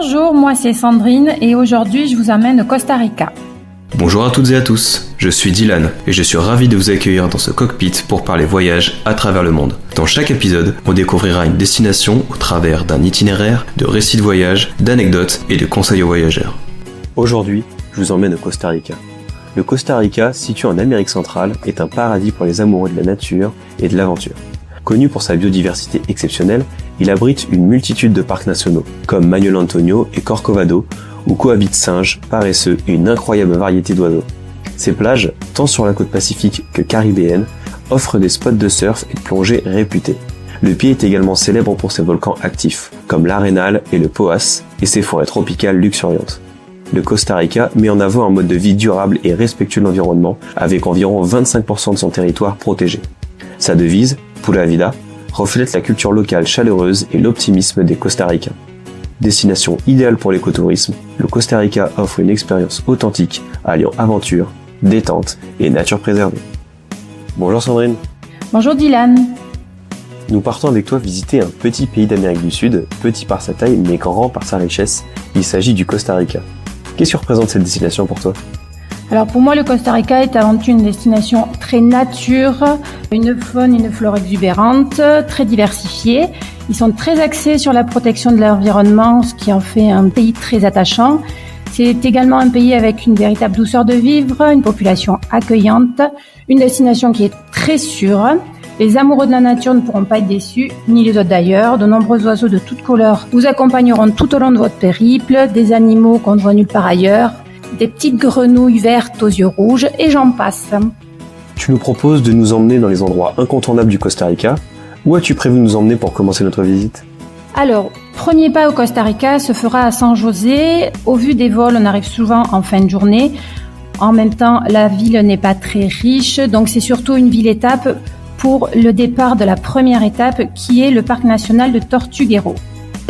Bonjour, moi c'est Sandrine et aujourd'hui je vous amène au Costa Rica. Bonjour à toutes et à tous, je suis Dylan et je suis ravi de vous accueillir dans ce cockpit pour parler voyage à travers le monde. Dans chaque épisode, on découvrira une destination au travers d'un itinéraire, de récits de voyage, d'anecdotes et de conseils aux voyageurs. Aujourd'hui, je vous emmène au Costa Rica. Le Costa Rica, situé en Amérique centrale, est un paradis pour les amoureux de la nature et de l'aventure. Connu pour sa biodiversité exceptionnelle, il abrite une multitude de parcs nationaux, comme Manuel Antonio et Corcovado, où cohabitent singes, paresseux et une incroyable variété d'oiseaux. Ces plages, tant sur la côte pacifique que caribéenne, offrent des spots de surf et de plongée réputés. Le pays est également célèbre pour ses volcans actifs, comme l'Arenal et le Poas, et ses forêts tropicales luxuriantes. Le Costa Rica met en avant un mode de vie durable et respectueux de l'environnement, avec environ 25% de son territoire protégé. Sa devise, Pura Vida, reflète la culture locale chaleureuse et l'optimisme des Costaricains. Destination idéale pour l'écotourisme, le Costa Rica offre une expérience authentique alliant aventure, détente et nature préservée. Bonjour Sandrine. Bonjour Dylan. Nous partons avec toi visiter un petit pays d'Amérique du Sud, petit par sa taille mais grand par sa richesse. Il s'agit du Costa Rica. Qu'est-ce que représente cette destination pour toi ? Alors pour moi, le Costa Rica est avant tout une destination très nature, une faune, une flore exubérante, très diversifiée. Ils sont très axés sur la protection de l'environnement, ce qui en fait un pays très attachant. C'est également un pays avec une véritable douceur de vivre, une population accueillante, une destination qui est très sûre. Les amoureux de la nature ne pourront pas être déçus, ni les autres d'ailleurs. De nombreux oiseaux de toutes couleurs vous accompagneront tout au long de votre périple, des animaux qu'on ne voit nulle part ailleurs, des petites grenouilles vertes aux yeux rouges, et j'en passe. Tu nous proposes de nous emmener dans les endroits incontournables du Costa Rica. Où as-tu prévu de nous emmener pour commencer notre visite ? Alors, premier pas au Costa Rica se fera à San José. Au vu des vols, on arrive souvent en fin de journée. En même temps, la ville n'est pas très riche, donc c'est surtout une ville-étape pour le départ de la première étape qui est le parc national de Tortuguero.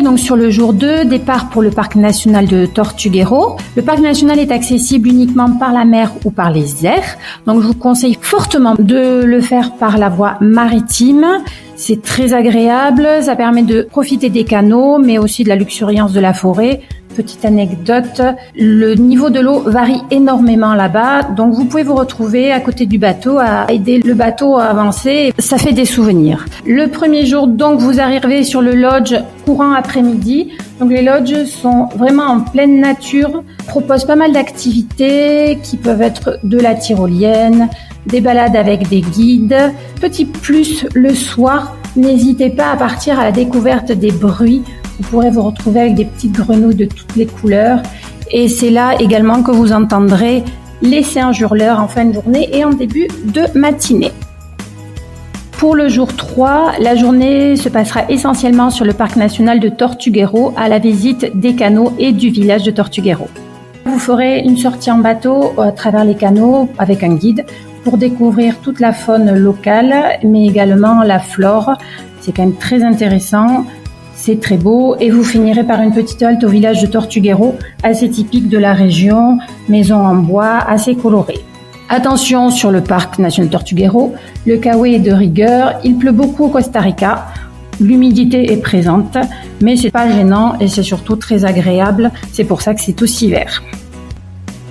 Donc sur le jour 2, départ pour le parc national de Tortuguero. Le parc national est accessible uniquement par la mer ou par les airs. Donc je vous conseille fortement de le faire par la voie maritime. C'est très agréable, ça permet de profiter des canaux mais aussi de la luxuriance de la forêt. Petite anecdote, le niveau de l'eau varie énormément là-bas, donc vous pouvez vous retrouver à côté du bateau à aider le bateau à avancer, ça fait des souvenirs. Le premier jour, donc, vous arrivez sur le lodge courant après-midi. Donc les lodges sont vraiment en pleine nature, proposent pas mal d'activités qui peuvent être de la tyrolienne, des balades avec des guides. Petit plus le soir, n'hésitez pas à partir à la découverte des bruits. Vous pourrez vous retrouver avec des petites grenouilles de toutes les couleurs. Et c'est là également que vous entendrez les singes hurleurs en fin de journée et en début de matinée. Pour le jour 3, la journée se passera essentiellement sur le parc national de Tortuguero à la visite des canaux et du village de Tortuguero. Vous ferez une sortie en bateau à travers les canaux avec un guide pour découvrir toute la faune locale, mais également la flore. C'est quand même très intéressant. C'est très beau et vous finirez par une petite halte au village de Tortuguero, assez typique de la région, maison en bois assez colorée. Attention sur le parc national de Tortuguero, le kawaii est de rigueur, il pleut beaucoup au Costa Rica, l'humidité est présente, mais c'est pas gênant et c'est surtout très agréable, c'est pour ça que c'est aussi vert.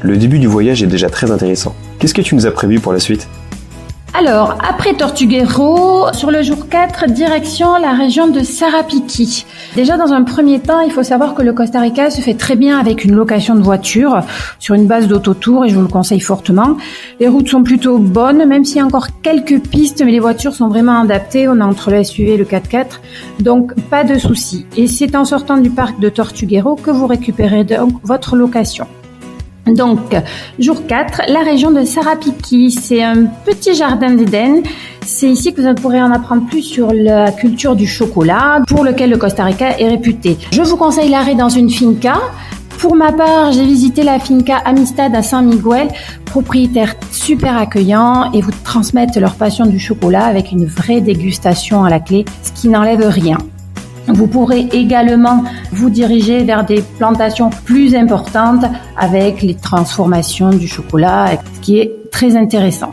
Le début du voyage est déjà très intéressant. Qu'est-ce que tu nous as prévu pour la suite ? Alors, après Tortuguero, sur le jour 4, direction la région de Sarapiquí. Déjà, dans un premier temps, il faut savoir que le Costa Rica se fait très bien avec une location de voiture sur une base d'autotour et je vous le conseille fortement. Les routes sont plutôt bonnes, même s'il y a encore quelques pistes, mais les voitures sont vraiment adaptées. On a entre le SUV et le 4x4, donc pas de souci. Et c'est en sortant du parc de Tortuguero que vous récupérez donc votre location. Donc, jour 4, la région de Sarapiquí, c'est un petit jardin d'Éden. C'est ici que vous pourrez en apprendre plus sur la culture du chocolat, pour lequel le Costa Rica est réputé. Je vous conseille l'arrêt dans une finca. Pour ma part, j'ai visité la finca Amistad à San Miguel, propriétaires super accueillants et vous transmettent leur passion du chocolat avec une vraie dégustation à la clé, ce qui n'enlève rien. Vous pourrez également vous diriger vers des plantations plus importantes avec les transformations du chocolat, ce qui est très intéressant.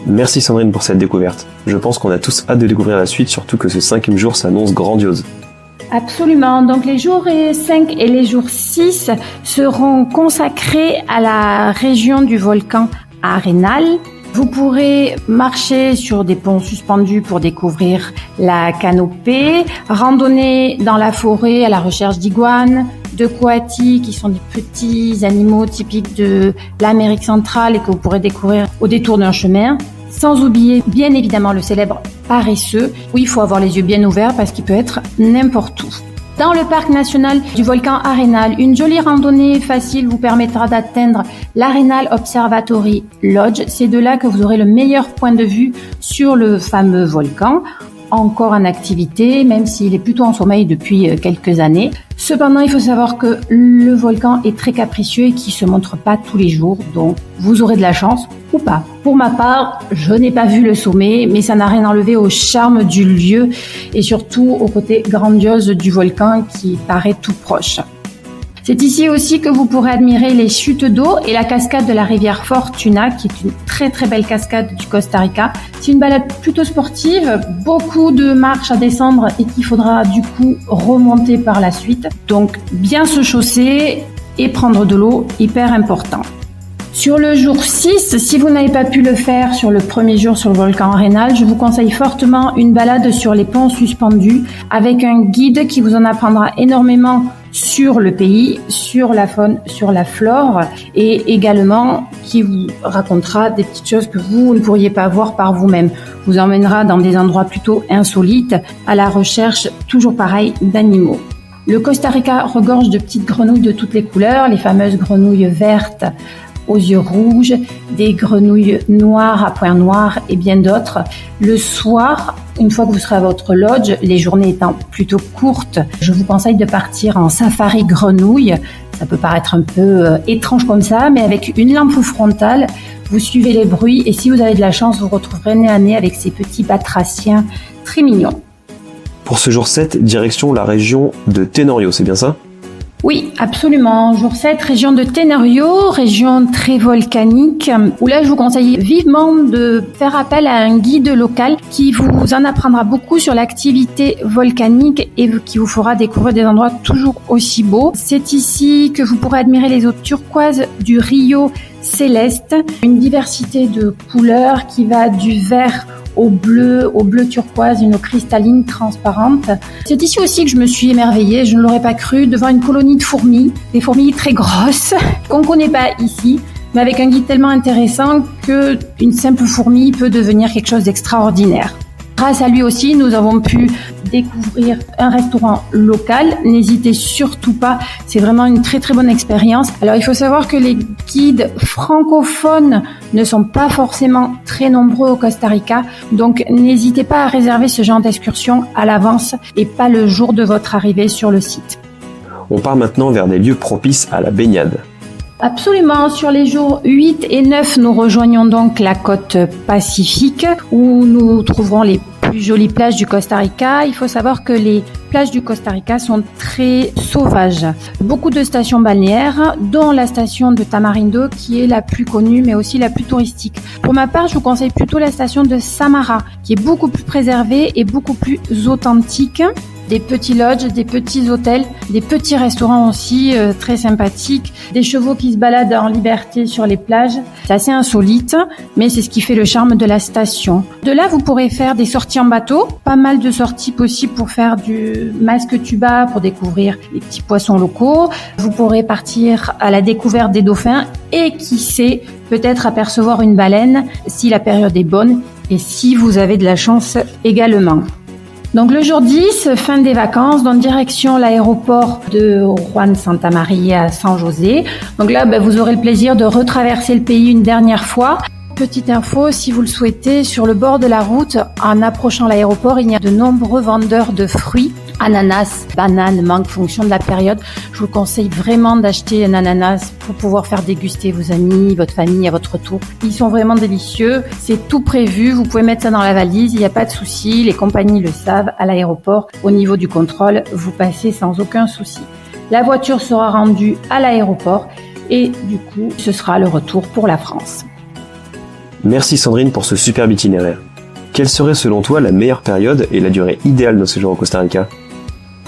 Merci Sandrine pour cette découverte. Je pense qu'on a tous hâte de découvrir la suite, surtout que ce 5e jour s'annonce grandiose. Absolument. Donc les jours 5 et les jours 6 seront consacrés à la région du volcan Arenal. Vous pourrez marcher sur des ponts suspendus pour découvrir la canopée, randonner dans la forêt à la recherche d'iguanes, de coatis qui sont des petits animaux typiques de l'Amérique centrale et que vous pourrez découvrir au détour d'un chemin. Sans oublier bien évidemment le célèbre paresseux où il faut avoir les yeux bien ouverts parce qu'il peut être n'importe où. Dans le parc national du volcan Arenal, une jolie randonnée facile vous permettra d'atteindre l'Arenal Observatory Lodge. C'est de là que vous aurez le meilleur point de vue sur le fameux volcan, encore en activité, même s'il est plutôt en sommeil depuis quelques années. Cependant, il faut savoir que le volcan est très capricieux et qu'il se montre pas tous les jours, donc vous aurez de la chance ou pas. Pour ma part, je n'ai pas vu le sommet, mais ça n'a rien enlevé au charme du lieu et surtout au côté grandiose du volcan qui paraît tout proche. C'est ici aussi que vous pourrez admirer les chutes d'eau et la cascade de la rivière Fortuna, qui est une très très belle cascade du Costa Rica. C'est une balade plutôt sportive, beaucoup de marches à descendre et qu'il faudra du coup remonter par la suite. Donc bien se chausser et prendre de l'eau, hyper important. Sur le jour 6, si vous n'avez pas pu le faire sur le premier jour sur le volcan Arenal, je vous conseille fortement une balade sur les ponts suspendus avec un guide qui vous en apprendra énormément sur le pays, sur la faune, sur la flore et également qui vous racontera des petites choses que vous ne pourriez pas voir par vous-même. Vous emmènera dans des endroits plutôt insolites à la recherche, toujours pareil, d'animaux. Le Costa Rica regorge de petites grenouilles de toutes les couleurs, les fameuses grenouilles vertes aux yeux rouges, des grenouilles noires à points noirs et bien d'autres. Le soir, une fois que vous serez à votre lodge, les journées étant plutôt courtes, je vous conseille de partir en safari grenouille. Ça peut paraître un peu étrange comme ça, mais avec une lampe frontale, vous suivez les bruits et si vous avez de la chance, vous retrouverez nez à nez avec ces petits batraciens très mignons. Pour ce jour 7, direction la région de Tenorio, c'est bien ça ? Oui, absolument. Jour 7, région de Tenorio, région très volcanique, où là, je vous conseille vivement de faire appel à un guide local qui vous en apprendra beaucoup sur l'activité volcanique et qui vous fera découvrir des endroits toujours aussi beaux. C'est ici que vous pourrez admirer les eaux turquoises du Rio Céleste, une diversité de couleurs qui va du vert au bleu turquoise, une eau cristalline transparente. C'est ici aussi que je me suis émerveillée, je ne l'aurais pas cru, devant une colonie de fourmis, des fourmis très grosses qu'on ne connaît pas ici, mais avec un guide tellement intéressant qu'une simple fourmi peut devenir quelque chose d'extraordinaire. Grâce à lui aussi, nous avons pu découvrir un restaurant local. N'hésitez surtout pas, c'est vraiment une très très bonne expérience. Alors il faut savoir que les guides francophones ne sont pas forcément très nombreux au Costa Rica, donc n'hésitez pas à réserver ce genre d'excursion à l'avance et pas le jour de votre arrivée sur le site. On part maintenant vers des lieux propices à la baignade. Absolument, sur les jours 8 et 9, nous rejoignons donc la côte pacifique où nous trouverons les plus jolies plages du Costa Rica. Il faut savoir que les plages du Costa Rica sont très sauvages. Beaucoup de stations balnéaires, dont la station de Tamarindo qui est la plus connue mais aussi la plus touristique. Pour ma part, je vous conseille plutôt la station de Samara qui est beaucoup plus préservée et beaucoup plus authentique. Des petits lodges, des petits hôtels, des petits restaurants aussi très sympathiques, des chevaux qui se baladent en liberté sur les plages. C'est assez insolite, mais c'est ce qui fait le charme de la station. De là, vous pourrez faire des sorties en bateau, pas mal de sorties possibles pour faire du masque tuba, pour découvrir les petits poissons locaux. Vous pourrez partir à la découverte des dauphins et qui sait, peut-être apercevoir une baleine si la période est bonne et si vous avez de la chance également. Donc le jour 10, fin des vacances, dans direction l'aéroport de Juan Santa Maria à San José. Donc là, vous aurez le plaisir de retraverser le pays une dernière fois. Petite info, si vous le souhaitez, sur le bord de la route, en approchant l'aéroport, il y a de nombreux vendeurs de fruits, ananas, bananes, mangue, fonction de la période. Je vous conseille vraiment d'acheter un ananas pour pouvoir faire déguster vos amis, votre famille à votre tour. Ils sont vraiment délicieux, c'est tout prévu, vous pouvez mettre ça dans la valise, il n'y a pas de souci, les compagnies le savent, à l'aéroport, au niveau du contrôle, vous passez sans aucun souci. La voiture sera rendue à l'aéroport et du coup, ce sera le retour pour la France. Merci Sandrine pour ce superbe itinéraire. Quelle serait selon toi la meilleure période et la durée idéale de séjour au Costa Rica ?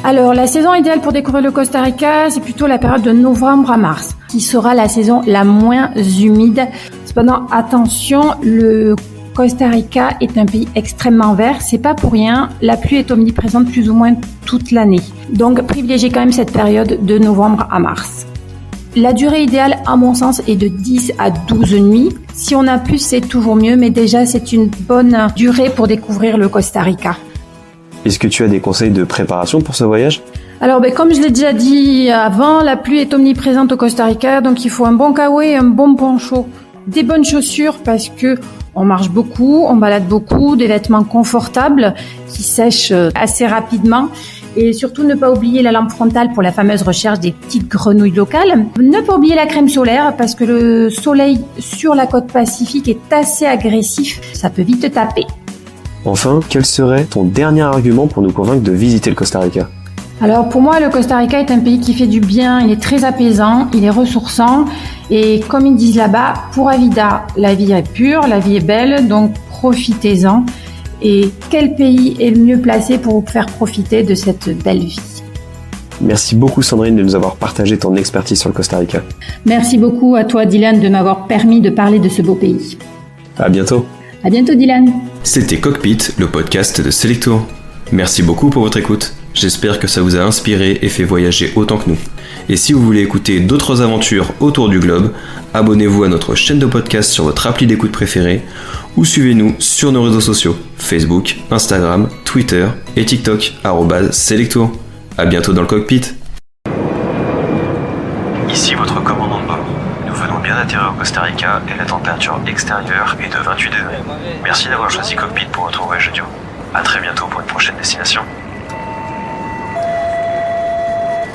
Alors, la saison idéale pour découvrir le Costa Rica, c'est plutôt la période de novembre à mars, qui sera la saison la moins humide. Cependant, attention, le Costa Rica est un pays extrêmement vert. C'est pas pour rien. La pluie est omniprésente plus ou moins toute l'année. Donc, privilégiez quand même cette période de novembre à mars. La durée idéale, à mon sens, est de 10 à 12 nuits. Si on a plus, c'est toujours mieux, mais déjà, c'est une bonne durée pour découvrir le Costa Rica. Est-ce que tu as des conseils de préparation pour ce voyage ? Alors, comme je l'ai déjà dit avant, la pluie est omniprésente au Costa Rica, donc il faut un bon kawaii, un bon poncho, des bonnes chaussures parce que on marche beaucoup, on balade beaucoup, des vêtements confortables qui sèchent assez rapidement. Et surtout, ne pas oublier la lampe frontale pour la fameuse recherche des petites grenouilles locales. Ne pas oublier la crème solaire parce que le soleil sur la côte pacifique est assez agressif. Ça peut vite taper. Enfin, quel serait ton dernier argument pour nous convaincre de visiter le Costa Rica ? Alors pour moi, le Costa Rica est un pays qui fait du bien, il est très apaisant, il est ressourçant. Et comme ils disent là-bas, pura vida, la vie est pure, la vie est belle, donc profitez-en. Et quel pays est le mieux placé pour vous faire profiter de cette belle vie ? Merci beaucoup Sandrine de nous avoir partagé ton expertise sur le Costa Rica. Merci beaucoup à toi Dylan de m'avoir permis de parler de ce beau pays. À bientôt. À bientôt Dylan. C'était Cockpit, le podcast de Selectour. Merci beaucoup pour votre écoute. J'espère que ça vous a inspiré et fait voyager autant que nous. Et si vous voulez écouter d'autres aventures autour du globe, abonnez-vous à notre chaîne de podcast sur votre appli d'écoute préférée ou suivez-nous sur nos réseaux sociaux, Facebook, Instagram, Twitter et TikTok, @Selectour. À bientôt dans le cockpit. Ici votre commandant de bord. Nous venons bien d'atterrir au Costa Rica et la température extérieure est de 28 degrés. Merci d'avoir choisi Cockpit pour votre voyage audio. À très bientôt pour une prochaine destination.